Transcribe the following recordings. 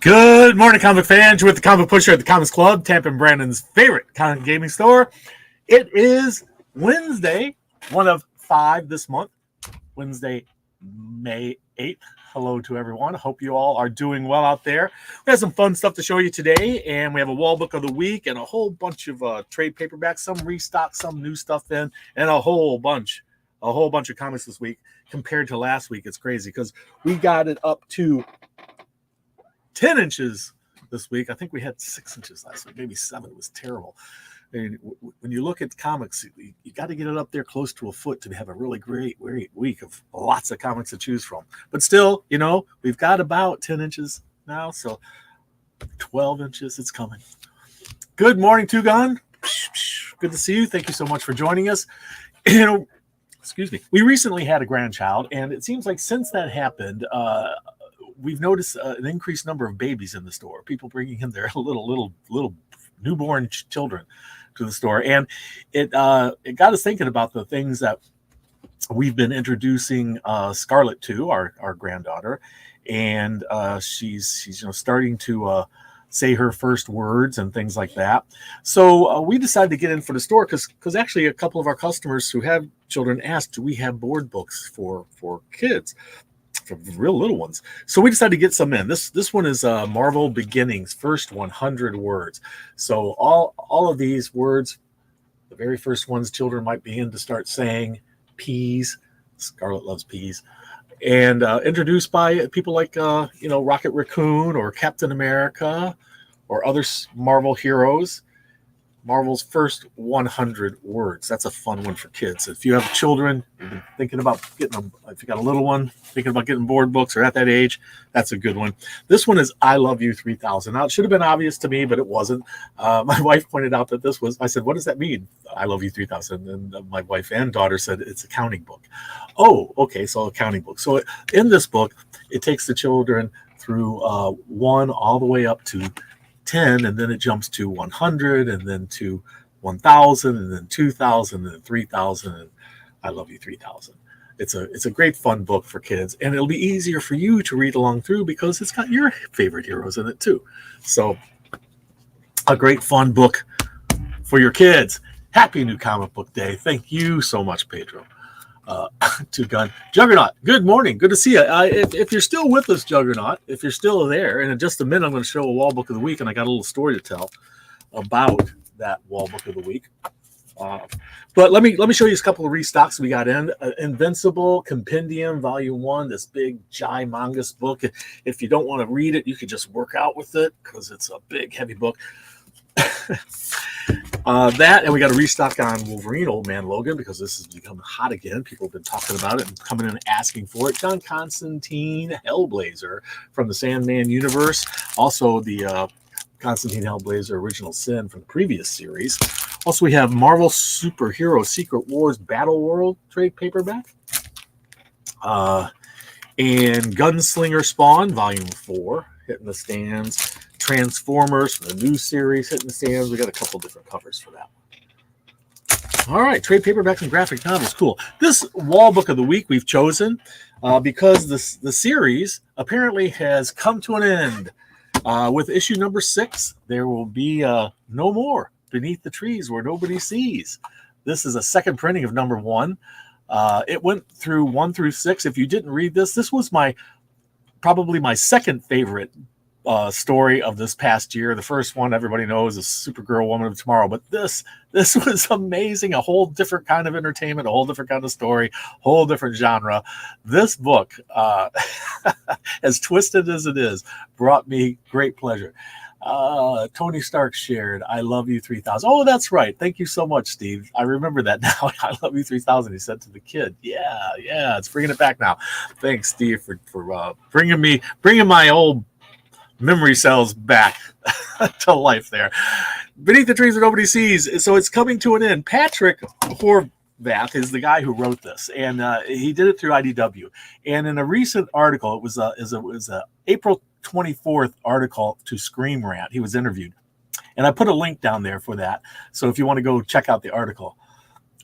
Good morning, comic fans. You're with the Comic Pusher at the Comics Club, Tampa and Brandon's favorite comic gaming store. It is Wednesday, one of 5 this month, Wednesday, May 8th. Hello to everyone. I hope you all are doing well out there. We have some fun stuff to show you today, and we have a wall book of the week and a whole bunch of trade paperbacks, some restock, some new stuff in, and a whole bunch of comics this week compared to last week. It's crazy because we got it up to 10 inches this week. I think we had 6 inches last week, maybe 7. It was terrible. And when you look at comics, you got to get it up there close to a foot to have a really great week of lots of comics to choose from. But still, we've got about 10 inches now, so 12 inches, it's coming. Good morning, Two Gun. Good to see you. Thank you so much for joining us. Excuse me. We recently had a grandchild, and it seems like since that happened, we've noticed an increased number of babies in the store. People bringing in their little newborn children to the store, and it got us thinking about the things that we've been introducing Scarlett to, our granddaughter, and she's starting to say her first words and things like that. So we decided to get in for the store because actually a couple of our customers who have children asked, do we have board books for kids? For real little ones. So we decided to get some in. This one is Marvel Beginnings, first 100 words. So all of these words, the very first ones children might begin to start saying, peas. Scarlett loves peas. And introduced by people like Rocket Raccoon or Captain America or other Marvel heroes. Marvel's first 100 words. That's a fun one for kids. If you have children, you've been thinking about getting them, if you got a little one, thinking about getting board books or at that age, that's a good one. This one is I Love You 3000. Now, it should have been obvious to me, but it wasn't. My wife pointed out that this was, I said, what does that mean? I Love You 3000. And my wife and daughter said it's a counting book. Oh, okay, so a counting book. So in this book, it takes the children through 1 all the way up to 10, and then it jumps to 100, and then to 1,000, and then 2,000, and then 3,000, and I Love You 3,000. It's a great fun book for kids, and it'll be easier for you to read along through because it's got your favorite heroes in it too. So a great fun book for your kids. Happy New Comic Book Day. Thank you so much, Pedro. Two Gun. Juggernaut, good morning. Good to see you. If you're still with us, Juggernaut, if you're still there, and in just a minute, I'm going to show a wall book of the week, and I got a little story to tell about that wall book of the week. But let me show you a couple of restocks we got in. Invincible Compendium Volume 1, this big gimongous book. If you don't want to read it, you could just work out with it because it's a big, heavy book. That, and we got a restock on Wolverine, Old Man Logan, because this has become hot again. People have been talking about it and coming in and asking for it. John Constantine Hellblazer from the Sandman universe. Also the Constantine Hellblazer Original Sin from the previous series. Also, we have Marvel Superhero Secret Wars Battle World trade paperback. And Gunslinger Spawn, Volume 4, hitting the stands. Transformers from the new series hitting the stands. We got a couple different covers for that one. All right, trade paperbacks and graphic novels. Cool. This wall book of the week we've chosen because the series apparently has come to an end. With issue number 6, there will be no more Beneath the Trees Where Nobody Sees. This is a second printing of number 1. It went through 1 through 6. If you didn't read this was probably my second favorite story of this past year. The first one everybody knows is Supergirl Woman of Tomorrow, but this was amazing. A whole different kind of entertainment, a whole different kind of story, whole different genre. This book, as twisted as it is, brought me great pleasure. Tony Stark shared, I Love You 3000. Oh, that's right. Thank you so much, Steve. I remember that now. I Love You 3000, he said to the kid. Yeah, it's bringing it back now. Thanks, Steve, for bringing my old memory cells back to life there. Beneath the Trees Where Nobody Sees. So it's coming to an end. Patrick Horvath is the guy who wrote this, and he did it through IDW. And in a recent article, it was a April 24th article to Scream Rant. He was interviewed, and I put a link down there for that. So if you want to go check out the article,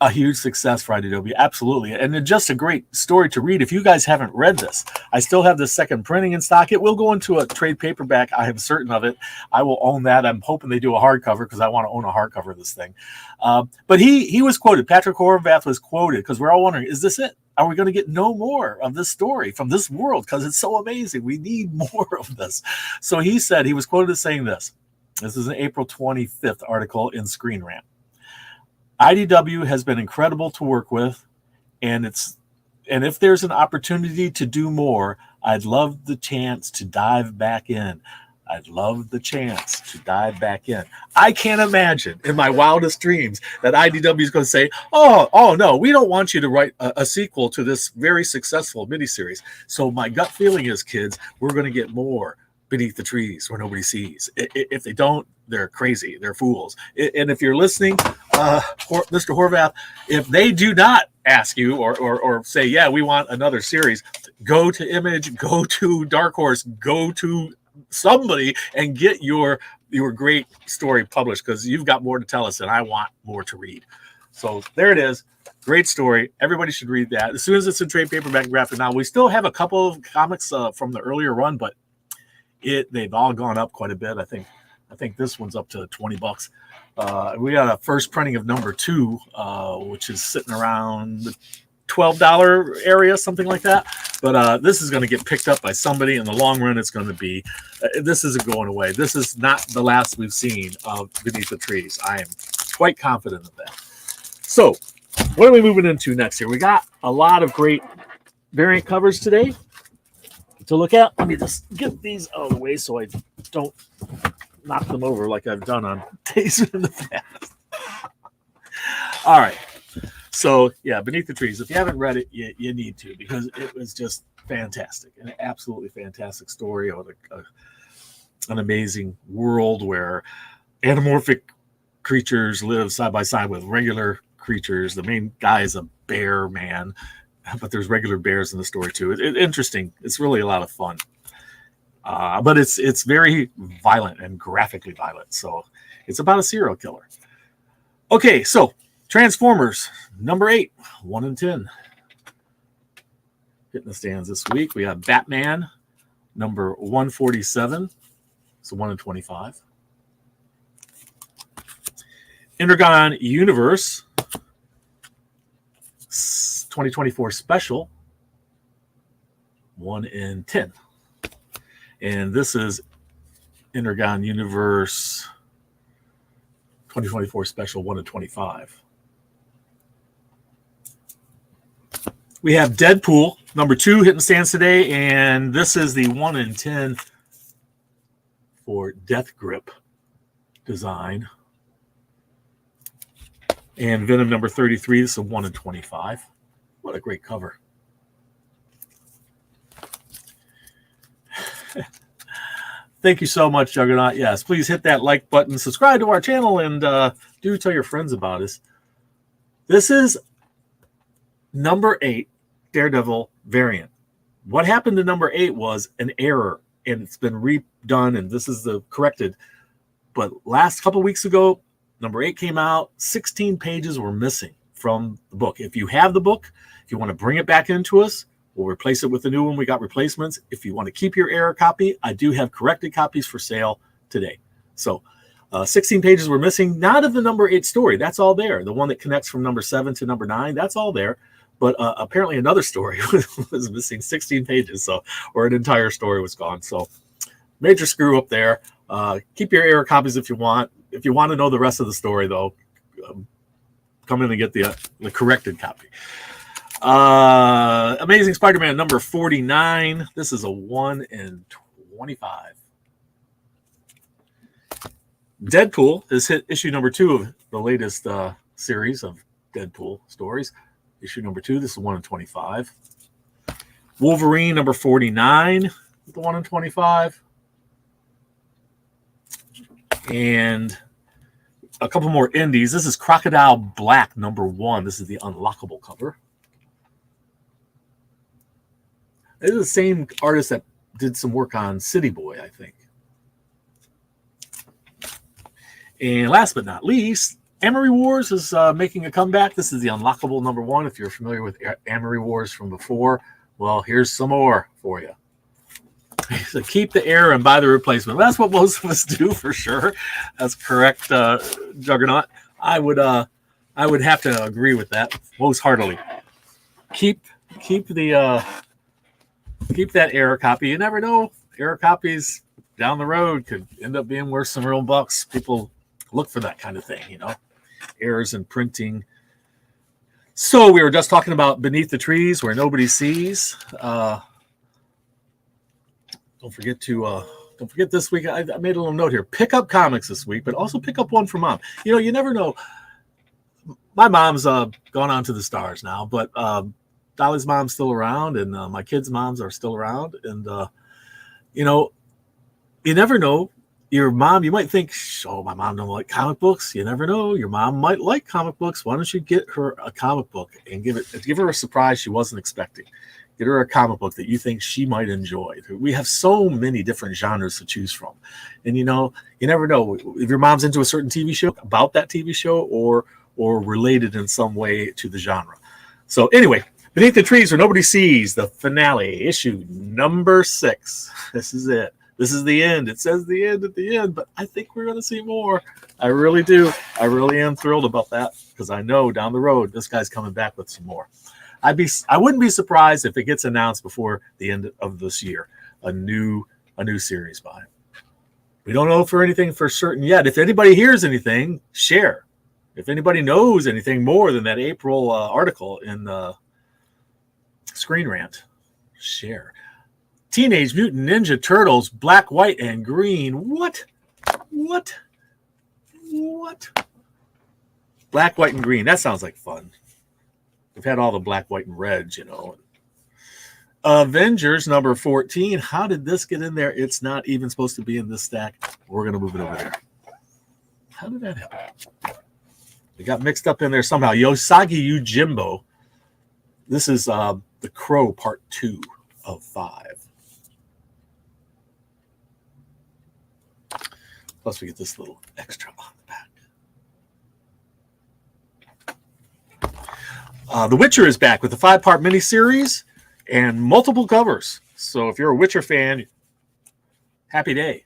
a huge success for IDW, absolutely, and just a great story to read. If you guys haven't read this, I still have the second printing in stock. It will go into a trade paperback. I am certain of it. I will own that. I'm hoping they do a hardcover because I want to own a hardcover of this thing. But he was quoted. Patrick Horvath was quoted because we're all wondering, is this it? Are we going to get no more of this story from this world? Because it's so amazing. We need more of this. So he said, he was quoted as saying this. This is an April 25th article in Screen Rant. IDW has been incredible to work with, and if there's an opportunity to do more, I'd love the chance to dive back in. I'd love the chance to dive back in. I can't imagine in my wildest dreams that IDW is going to say, oh no, we don't want you to write a sequel to this very successful miniseries. So my gut feeling is, kids, we're going to get more Beneath the Trees Where Nobody Sees. If they don't, they're crazy. They're fools. And if you're listening, Mr. Horvath, if they do not ask you or say, yeah, we want another series, go to Image, go to Dark Horse, go to somebody and get your great story published, because you've got more to tell us and I want more to read. So there it is. Great story. Everybody should read that. As soon as it's in trade paperback graphic now, we still have a couple of comics from the earlier run, but they've all gone up quite a bit. I think this one's up to $20. We got a first printing of number 2, which is sitting around the $12 area, something like that. But this is going to get picked up by somebody. In the long run, it's going to be, this isn't going away. This is not the last we've seen of Beneath the Trees. I am quite confident of that. So what are we moving into next here? We got a lot of great variant covers today to look at. Let me just get these out of the way so I don't knock them over like I've done on days in the past. All right. So, yeah, Beneath the Trees. If you haven't read it, you need to, because it was just fantastic. An absolutely fantastic story of an amazing world where anamorphic creatures live side by side with regular creatures. The main guy is a bear man, but there's regular bears in the story too. It's interesting. It's really a lot of fun. But it's very violent and graphically violent. So it's about a serial killer. Okay, so Transformers, number 8, 1 in 10. Hitting the stands this week. We have Batman, number 147. So 1 in 25. Energon Universe, 2024 special, 1 in 10. And this is Energon Universe 2024 special, 1 in 25. We have Deadpool, number 2, hitting stands today, and this is the 1 in 10 for Death Grip design. And Venom number 33, this is a 1 in 25. What a great cover. Thank you so much, Juggernaut. Yes, please hit that like button, subscribe to our channel, and do tell your friends about us. This is number 8 Daredevil variant. What happened to number 8 was an error, and it's been redone, and this is the corrected. But last couple weeks ago, number 8 came out. 16 pages were missing from the book. If you have the book, if you want to bring it back into us, we'll replace it with a new one. We got replacements. If you want to keep your error copy, I do have corrected copies for sale today. So 16 pages were missing, not of the number 8 story. That's all there. The one that connects from number 7 to number 9, that's all there. But apparently another story was missing 16 pages, or an entire story was gone. So major screw up there. Keep your error copies if you want. If you want to know the rest of the story, though, come in and get the corrected copy. Amazing Spider-Man number 49. This is a 1 in 25. Deadpool has hit issue number 2 of the latest series of Deadpool stories. Issue number 2, this is 1 in 25. Wolverine number 49, the 1 in 25. And a couple more indies. This is Crocodile Black number 1. This is the unlockable cover. This is the same artist that did some work on City Boy, I think. And last but not least, Amory Wars is making a comeback. This is the unlockable #1. If you're familiar with Amory Wars from before, well, here's some more for you. So keep the error and buy the replacement. That's what most of us do for sure. That's correct, Juggernaut. I would have to agree with that most heartily. Keep that error copy. You never know. Error copies down the road could end up being worth some real bucks. People look for that kind of thing, errors in printing. So we were just talking about Beneath the Trees Where Nobody Sees. Don't forget this week. I made a little note here. Pick up comics this week, but also pick up one for Mom. You never know. My mom's gone on to the stars now, but Dolly's mom's still around, and my kids' moms are still around. And, you never know. Your mom, you might think, oh, my mom don't like comic books. You never know. Your mom might like comic books. Why don't you get her a comic book and give her a surprise she wasn't expecting? Get her a comic book that you think she might enjoy. We have so many different genres to choose from. And, you never know if your mom's into a certain TV show, about that TV show, or related in some way to the genre. So anyway, Beneath the Trees Where Nobody Sees, the finale, issue #6. This is it. This is the end. It says the end at the end, but I think we're going to see more. I really do. I really am thrilled about that because I know down the road this guy's coming back with some more. I wouldn't be surprised if it gets announced before the end of this year, a new series by him. We don't know for anything for certain yet. If anybody hears anything, share. If anybody knows anything more than that April article in Screen Rant, share. Teenage Mutant Ninja Turtles, Black, White, and Green. What? Black, White, and Green. That sounds like fun. We've had all the black, white, and red, Avengers #14. How did this get in there? It's not even supposed to be in this stack. We're going to move it over there. How did that happen? It got mixed up in there somehow. Yosagi Yojimbo. This is The Crow Part 2 of 5. Plus, we get this little extra on the back. The Witcher is back with a 5-part miniseries and multiple covers. So if you're a Witcher fan, happy day.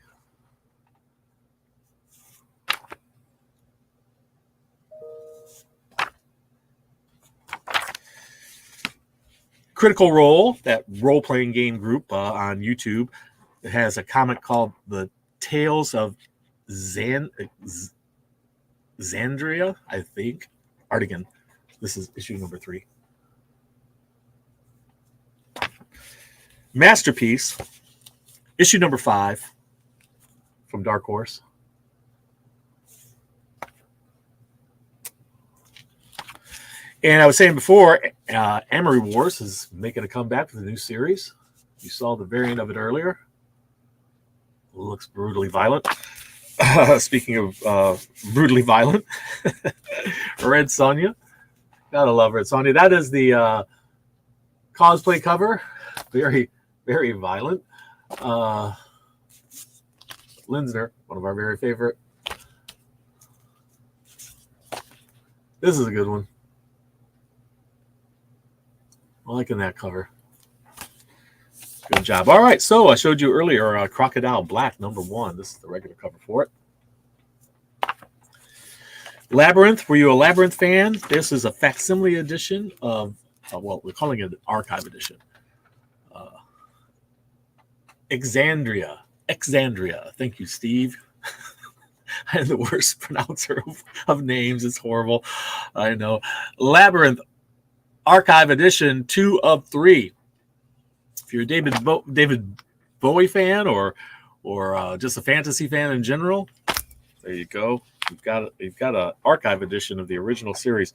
Critical Role, that role-playing game group on YouTube, it has a comic called The Tales of Xandria, I think. Artigan. This is issue #3. Masterpiece, issue #5 from Dark Horse. And I was saying before, Amory Wars is making a comeback with a new series. You saw the variant of it earlier. Looks brutally violent. Speaking of brutally violent, Red Sonja. Gotta love Red Sonja. That is the cosplay cover. Very, very violent. Linsner, one of our very favorite. This is a good one. I'm liking that cover. Good job. All right, so I showed you earlier Crocodile Black #1. This is the regular cover for it. Labyrinth. Were you a Labyrinth fan? This is a facsimile edition of, well, we're calling it an archive edition. Exandria. Thank you, Steve. I am the worst pronouncer of names. It's horrible. I know. Labyrinth Archive Edition 2 of 3. If you're a David Bowie fan or just a fantasy fan in general, there you go. You've got an archive edition of the original series.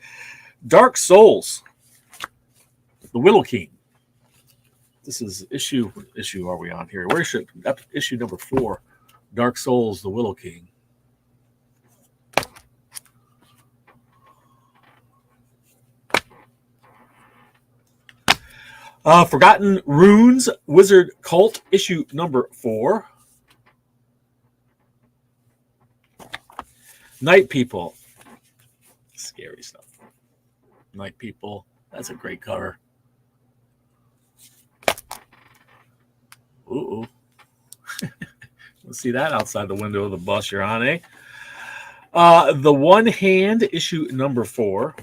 Dark Souls, The Willow King. This is issue are we on here? Where should issue #4? Dark Souls, The Willow King. Forgotten Runes, Wizard Cult, issue #4. Night People, Scary stuff. Night People. That's a great cover. Ooh. We'll see that outside the window of the bus you're on, eh? The One Hand, issue number 4.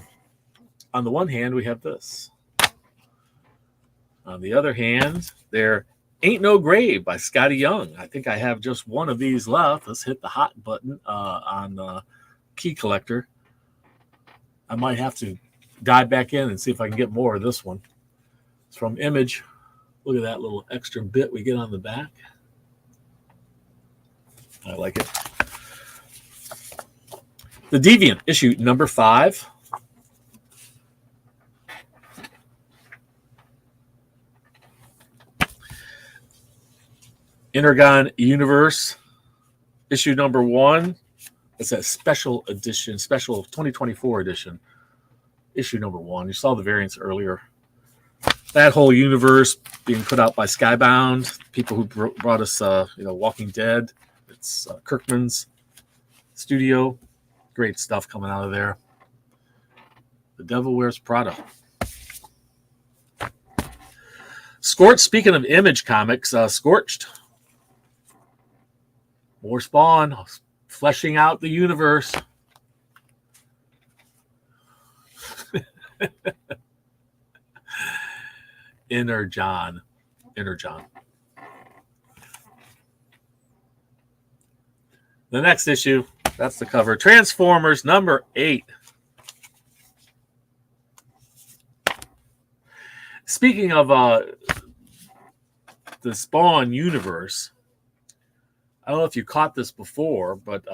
On the one hand, we have this. On the other hand, there Ain't No Grave by Scotty Young. I think I have just one of these left. Let's hit the hot button on Key Collector. I might have to dive back in and see if I can get more of this one. It's from Image. Look at that little extra bit we get on the back. I like it. The Deviant, issue number 5. Energon Universe, issue number 1. It's a special edition, special 2024 edition, issue number 1. You saw the variants earlier. That whole universe being put out by Skybound, people who brought us, Walking Dead. It's Kirkman's studio. Great stuff coming out of there. The Devil Wears Prada. Scorched, speaking of Image Comics, Scorched. More Spawn, fleshing out the universe. Inner John. The next issue, that's the cover. Transformers number 8. Speaking of the Spawn universe, I don't know if you caught this before, but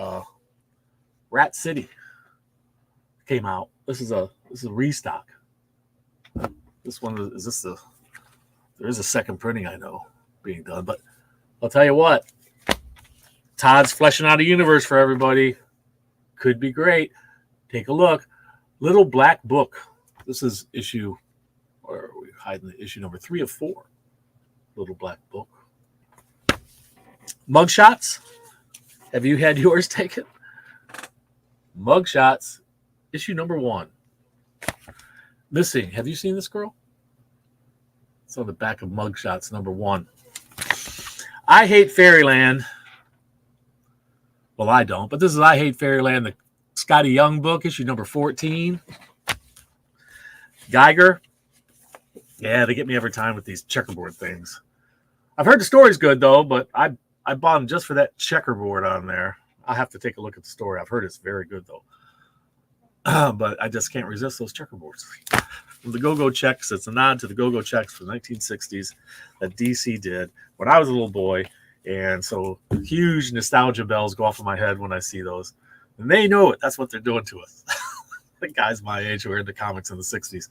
Rat City came out. This is a restock. This one there is a second printing, I know, being done, but I'll tell you what, Todd's fleshing out a universe for everybody. Could be great. Take a look. Little Black Book. This is issue, or are we hiding the issue number 3 of 4? Little Black Book. Mugshots. Have you had yours taken? Mugshots, issue number 1. Missing. Have you seen this girl? It's on the back of Mugshots number 1. I Hate Fairyland. Well, I don't, but this is I Hate Fairyland, the Scotty Young book, issue number 14. Geiger. Yeah, they get me every time with these checkerboard things. I've heard the story's good, though, but I bought them just for that checkerboard on there. I'll have to take a look at the story. I've heard it's very good, though. But I just can't resist those checkerboards. The Go-Go Checks, it's a nod to the Go-Go Checks from the 1960s that DC did when I was a little boy. And so huge nostalgia bells go off in my head when I see those. And they know it. That's what they're doing to us. The guys my age who were into comics in the 60s.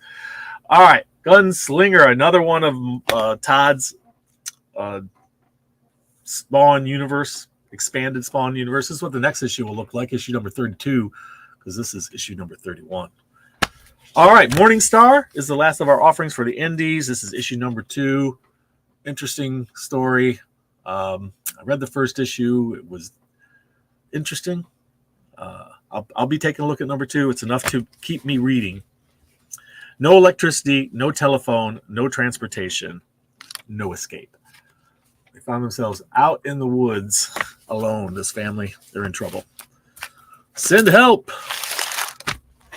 All right. Gunslinger, another one of Todd's Spawn universe, expanded Spawn universe. This is what the next issue will look like, issue number 32, because this is issue number 31. All right. Morning Star is the last of our offerings for the indies. This is issue number 2. Interesting story. I read the first issue. It was interesting. I'll be taking a look at number 2. It's enough to keep me reading. No electricity, no telephone, no transportation, no escape. They found themselves out in the woods alone. This family, they're in trouble. Send help,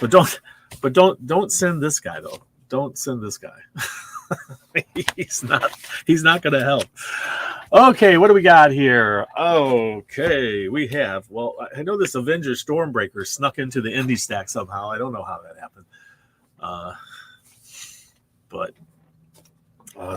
but don't send this guy though. Don't send this guy. He's not going to help. Okay, what do we got here? Okay, we have, well, I know this Avengers Stormbreaker snuck into the indie stack somehow. I don't know how that happened. But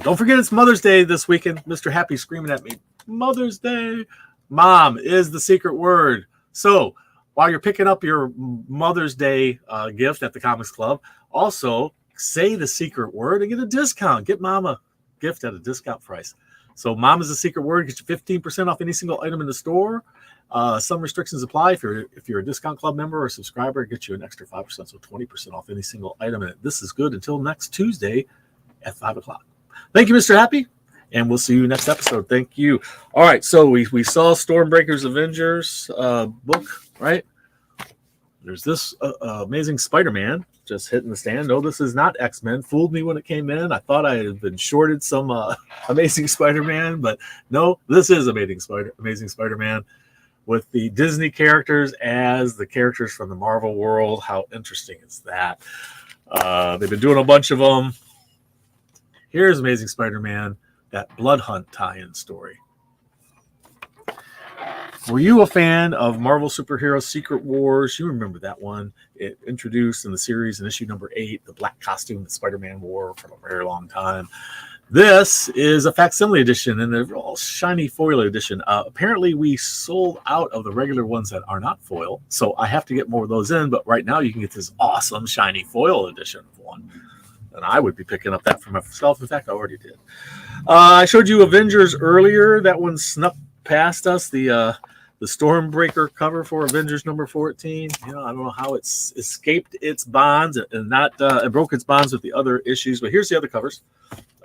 don't forget it's Mother's Day this weekend. Mr. Happy screaming at me, Mother's Day. Mom is the secret word. So while you're picking up your Mother's Day gift at the Comics Club, also say the secret word and get a discount. Get Mom a gift at a discount price. So Mom is the secret word. Get you 15% off any single item in the store. Some restrictions apply. If you're a Discount Club member or a subscriber, it gets you an extra 5%, so 20% off any single item. And this is good until next Tuesday at 5 o'clock. Thank you, Mr. Happy, and we'll see you next episode. Thank you. All right, so we saw Stormbreaker's Avengers book, right? There's this Amazing Spider-Man just hitting the stand. No, this is not X-Men. Fooled me when it came in. I thought I had been shorted some Amazing Spider-Man, but no, this is Amazing Spider-Man with the Disney characters as the characters from the Marvel world. How interesting is that? They've been doing a bunch of them. Here's Amazing Spider-Man, that Blood Hunt tie-in story. Were you a fan of Marvel Superhero Secret Wars? You remember that one. It introduced in the series in issue number 8, the black costume that Spider-Man wore for a very long time. This is a facsimile edition and they're all shiny foil edition. Apparently, we sold out of the regular ones that are not foil, so I have to get more of those in. But right now, you can get this awesome shiny foil edition of one. And I would be picking up that for myself. In fact, I already did. I showed you Avengers earlier. That one snuck past us. The Stormbreaker cover for Avengers number 14. I don't know how it's escaped its bonds and not it broke its bonds with the other issues. But here's the other covers.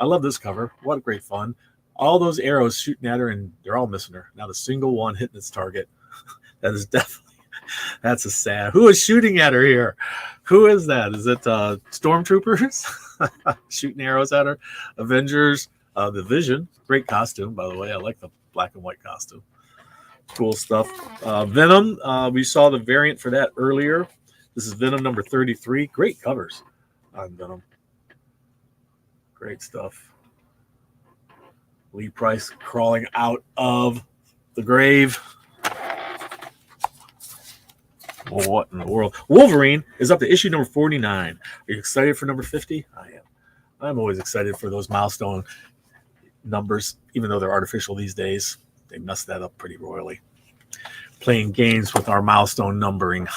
I love this cover. What a great fun. All those arrows shooting at her, and they're all missing her. Not a single one hitting its target. That is definitely, that's a sad. Who is shooting at her here? Who is that? Is it Stormtroopers shooting arrows at her? Avengers, the Vision. Great costume, by the way. I like the black and white costume. Cool stuff. Venom, we saw the variant for that earlier. This is Venom number 33. Great covers on Venom. Great stuff. Lee Price crawling out of the grave. Well, what in the world? Wolverine is up to issue number 49. Are you excited for number 50? I am. I'm always excited for those milestone numbers, even though they're artificial these days. They messed that up pretty royally. Playing games with our milestone numbering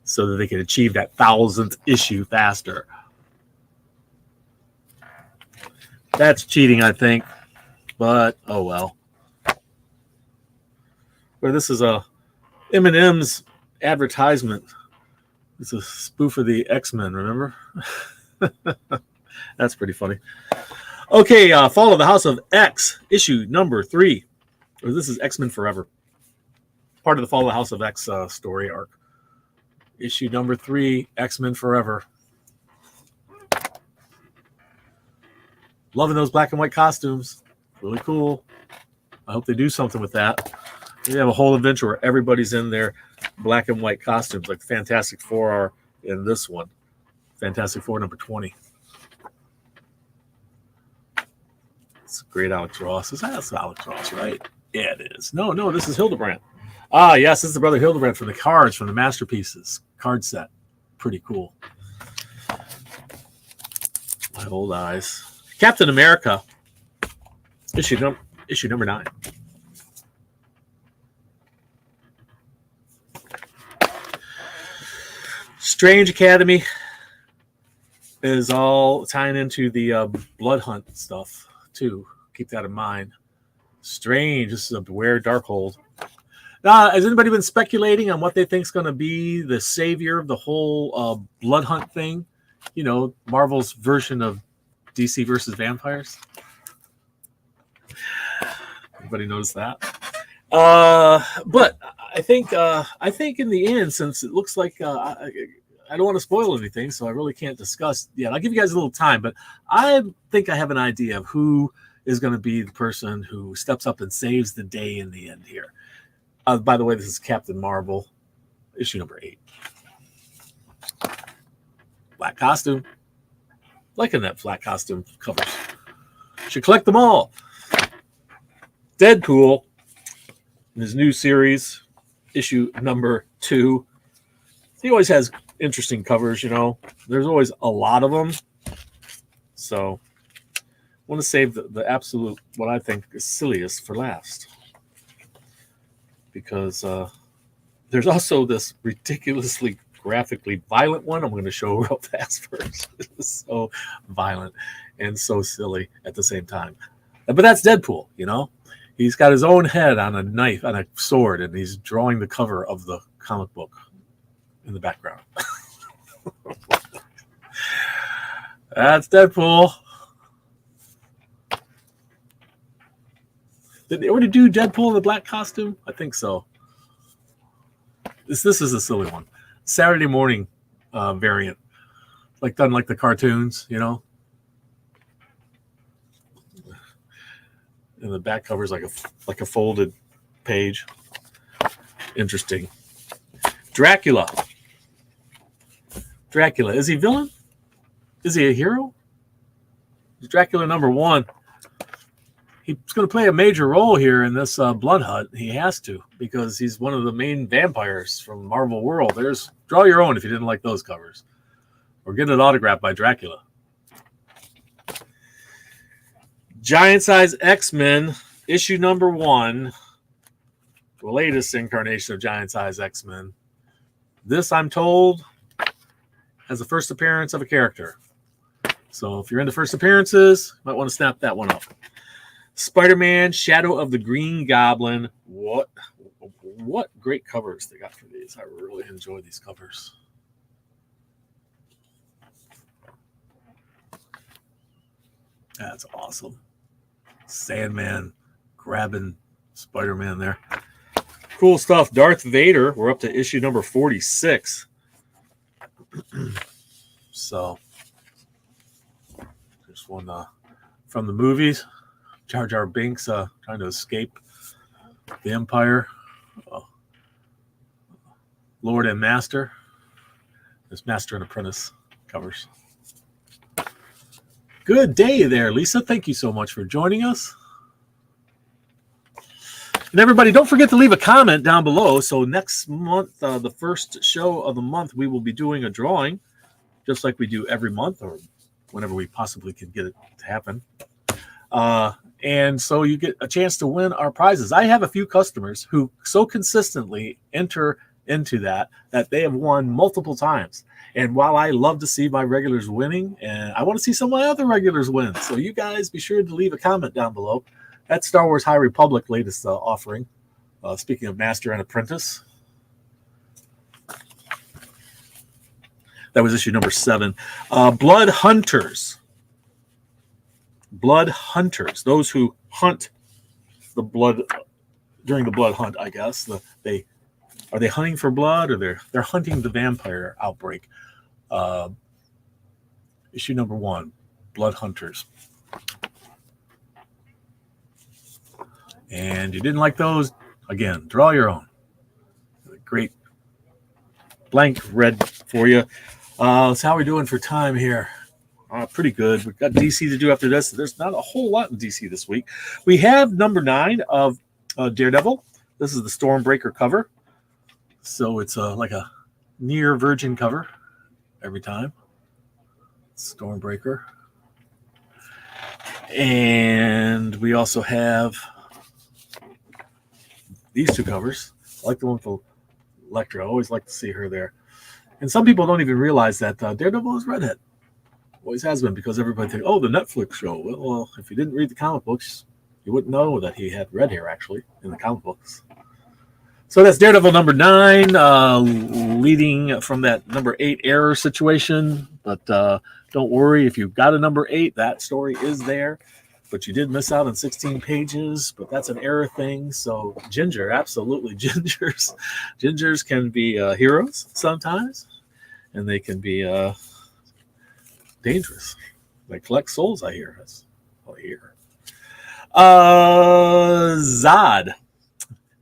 so that they can achieve that 1,000th issue faster. That's cheating, I think. But, oh well. Where this is a M&M's advertisement. It's a spoof of the X-Men, remember? That's pretty funny. Okay, Fall of the House of X, issue number 3. This is X-Men Forever. Part of the Fall of the House of X story arc. Issue number 3, X-Men Forever. Loving those black and white costumes. Really cool. I hope they do something with that. We have a whole adventure where everybody's in their black and white costumes, like the Fantastic Four are in this one. Fantastic Four number 20. It's a great Alex Ross. That's Alex Ross, right? Yeah, it is. No, this is Hildebrand. Ah, yes, this is the brother Hildebrand from the cards, from the Masterpieces card set. Pretty cool. My old eyes. Captain America, issue number 9. Strange Academy is all tying into the Blood Hunt stuff, too. Keep that in mind. Strange. This is a Beware Darkhold. Has anybody been speculating on what they think is going to be the savior of the whole Blood Hunt thing? You know, Marvel's version of DC versus vampires. Anybody notice that? But I think in the end, since it looks like I don't want to spoil anything, so I really can't discuss yet. I'll give you guys a little time, but I think I have an idea of who is going to be the person who steps up and saves the day in the end here. By the way, this is Captain Marvel, issue number 8. Black costume. Liking that black costume covers. Should collect them all. Deadpool, in his new series, issue number 2. He always has interesting covers, you know. There's always a lot of them. So, I want to save the absolute, what I think is silliest for last. Because there's also this ridiculously graphically violent one I'm going to show real fast first. It's so violent and so silly at the same time. But that's Deadpool, you know. He's got his own head on a knife, on a sword, and he's drawing the cover of the comic book in the background. That's Deadpool. Did they already do Deadpool in the black costume? I think so. This is a silly one. Saturday morning variant, like done like the cartoons, you know. And the back cover is like a folded page. Interesting. Dracula. Dracula. Is he villain? Is he a hero? Dracula #1. He's going to play a major role here in this Blood Hunt. He has to, because he's one of the main vampires from Marvel World. Draw your own if you didn't like those covers. Or get it autographed by Dracula. Giant Size X-Men, issue #1. The latest incarnation of Giant Size X-Men. This, I'm told, has the first appearance of a character. So if you're into first appearances, you might want to snap that one up. Spider-Man, Shadow of the Green Goblin. What great covers they got for these. I really enjoy these covers. That's awesome. Sandman grabbing Spider-Man there. Cool stuff. Darth Vader. We're up to issue #46. So, there's one from the movies. Jar Jar Binks trying to escape the Empire. Lord and Master. There's Master and Apprentice covers. Good day there, Lisa. Thank you so much for joining us. And everybody, don't forget to leave a comment down below. So next month, the first show of the month, we will be doing a drawing, just like we do every month, or whenever we possibly can get it to happen. And so you get a chance to win our prizes. I have a few customers who so consistently enter into that they have won multiple times. And while I love to see my regulars winning, and I want to see some of my other regulars win. So you guys be sure to leave a comment down below. That's Star Wars High Republic latest offering. Speaking of Master and Apprentice. That was issue #7. Blood Hunters. Blood Hunters. Those who hunt the blood during the blood hunt, I guess. Are they hunting for blood, or they're hunting the vampire outbreak? Issue #1, Blood Hunters. And you didn't like those? Again, draw your own. Great blank red for you. So how are we doing for time here? Pretty good. We've got DC to do after this. There's not a whole lot in DC this week. We have #9 of Daredevil. This is the Stormbreaker cover. So it's like a near virgin cover every time. Stormbreaker. And we also have these two covers. I like the one for Elektra. I always like to see her there. And some people don't even realize that Daredevil is redhead. Always has been, because everybody thinks, oh, the Netflix show. Well, if you didn't read the comic books, you wouldn't know that he had red hair, actually, in the comic books. So that's Daredevil #9, leading from that #8 error situation. But don't worry, if you've got a #8, that story is there. But you did miss out on 16 pages, but that's an error thing. So Ginger, absolutely, Gingers can be heroes sometimes, and they can be dangerous. They collect souls, I hear. That's all I hear. Zod.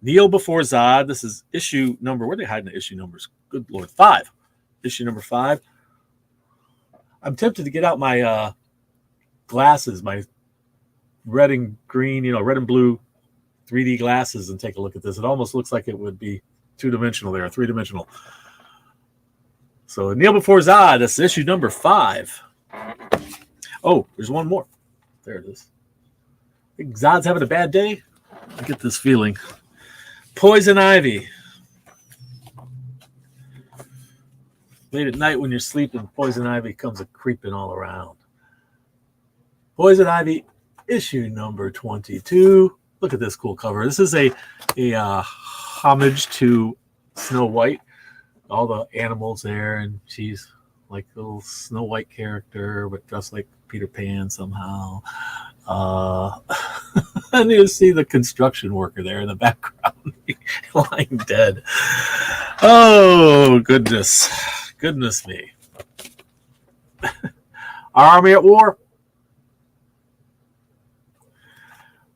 Kneel Before Zod. This is issue number, where are they hiding the issue numbers? Good Lord. 5. Issue #5. I'm tempted to get out my glasses, my red and green, red and blue 3D glasses, and take a look at this. It almost looks like it would be 2-dimensional there, 3-dimensional. So Kneel Before Zod. That's issue #5. Oh, there's one more. There it is. I think Zod's having a bad day. I get this feeling. Poison Ivy. Late at night when you're sleeping, Poison Ivy comes creeping all around. Poison Ivy, issue #22. Look at this cool cover. This is a homage to Snow White. All the animals there, and she's like a little Snow White character, but dressed like Peter Pan somehow. And you see the construction worker there in the background. Lying dead. Oh, goodness. Goodness me. Army at War.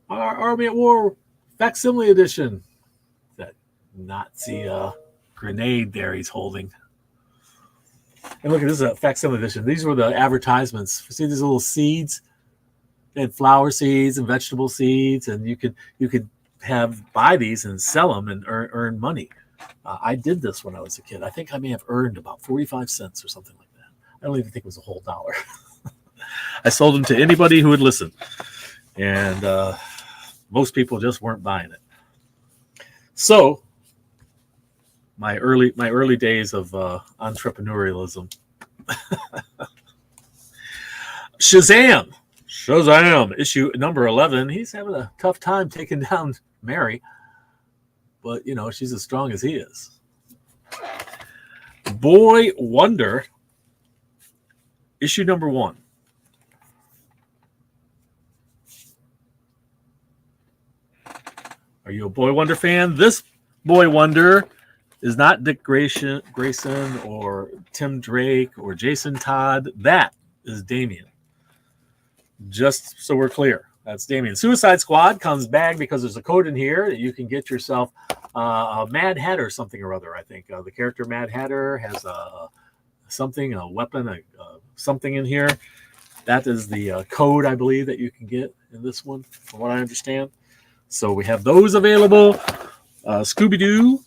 Our Army at War facsimile edition. That Nazi grenade there he's holding. And look at this, a facsimile edition. These were the advertisements. See these little seeds? They had flower seeds and vegetable seeds, and you could buy these and sell them and earn money. I did this when I was a kid. I think I may have earned about 45 cents or something like that. I don't even think it was a whole dollar. I sold them to anybody who would listen, and most people just weren't buying it. So my early days of entrepreneurialism. Shazam, issue number 11. He's having a tough time taking down Mary, but she's as strong as he is. Boy Wonder, issue number 1. Are you a Boy Wonder fan? This Boy Wonder is not Dick Grayson or Tim Drake or Jason Todd. That is Damian. Just so we're clear, that's Damian. Suicide Squad comes back because there's a code in here that you can get yourself a Mad Hatter something or other. I think the character Mad Hatter has a weapon, something in here. That is the code, I believe, that you can get in this one, from what I understand. So we have those available. Scooby-Doo.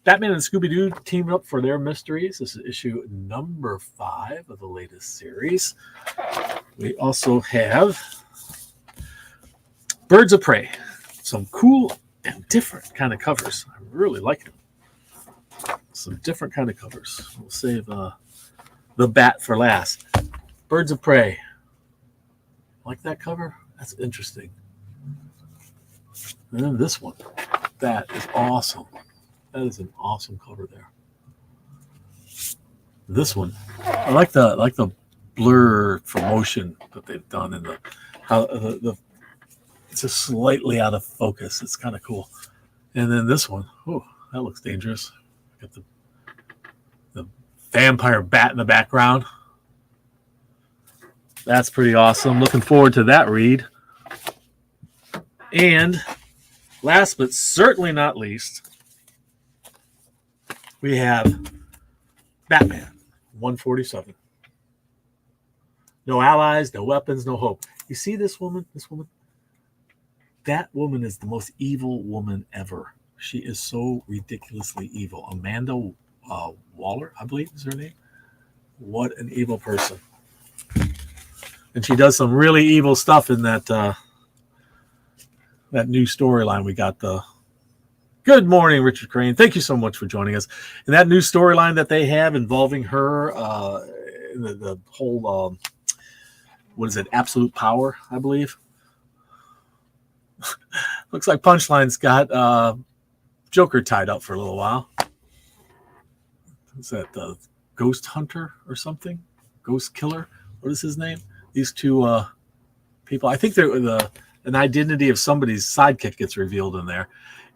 Batman and Scooby-Doo teamed up for their mysteries. This is issue number 5 of the latest series. We also have Birds of Prey. Some cool and different kind of covers. I really like them. Some different kind of covers. We'll save the bat for last. Birds of Prey. Like that cover? That's interesting. And then this one. That is awesome. That is an awesome cover there. This one, I like the blur for motion that they've done, and it's just slightly out of focus. It's kind of cool. And then this one, oh, that looks dangerous. Got the vampire bat in the background. That's pretty awesome. Looking forward to that read. And last but certainly not least, we have Batman 147. No allies, no weapons, no hope. You see this woman? That woman is the most evil woman ever. She is so ridiculously evil. Amanda Waller, I believe is her name. What an evil person. And she does some really evil stuff in that new storyline we got. Good morning, Richard Crane. Thank you so much for joining us. And that new storyline that they have involving her, the whole, what is it, Absolute Power, I believe. Looks like Punchline's got Joker tied up for a little while. Is that the Ghost Hunter or something? Ghost Killer? What is his name? These two people. I think they're an identity of somebody's sidekick gets revealed in there.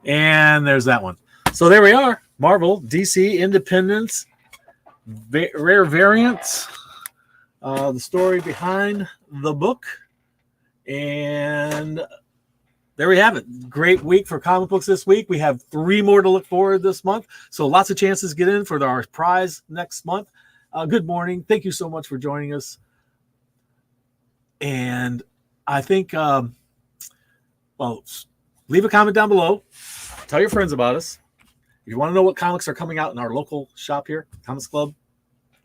And there's that one. So there we are. Marvel, DC, Independence, Rare Variants, the story behind the book. And there we have it. Great week for comic books this week. We have 3 more to look forward this month. So lots of chances to get in for our prize next month. Good morning. Thank you so much for joining us. And I think, leave a comment down below. Tell your friends about us. If you want to know what comics are coming out in our local shop here, Comics Club,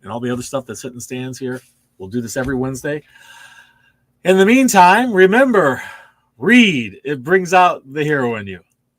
and all the other stuff that's hitting stands here, we'll do this every Wednesday. In the meantime, remember, read. It brings out the hero in you.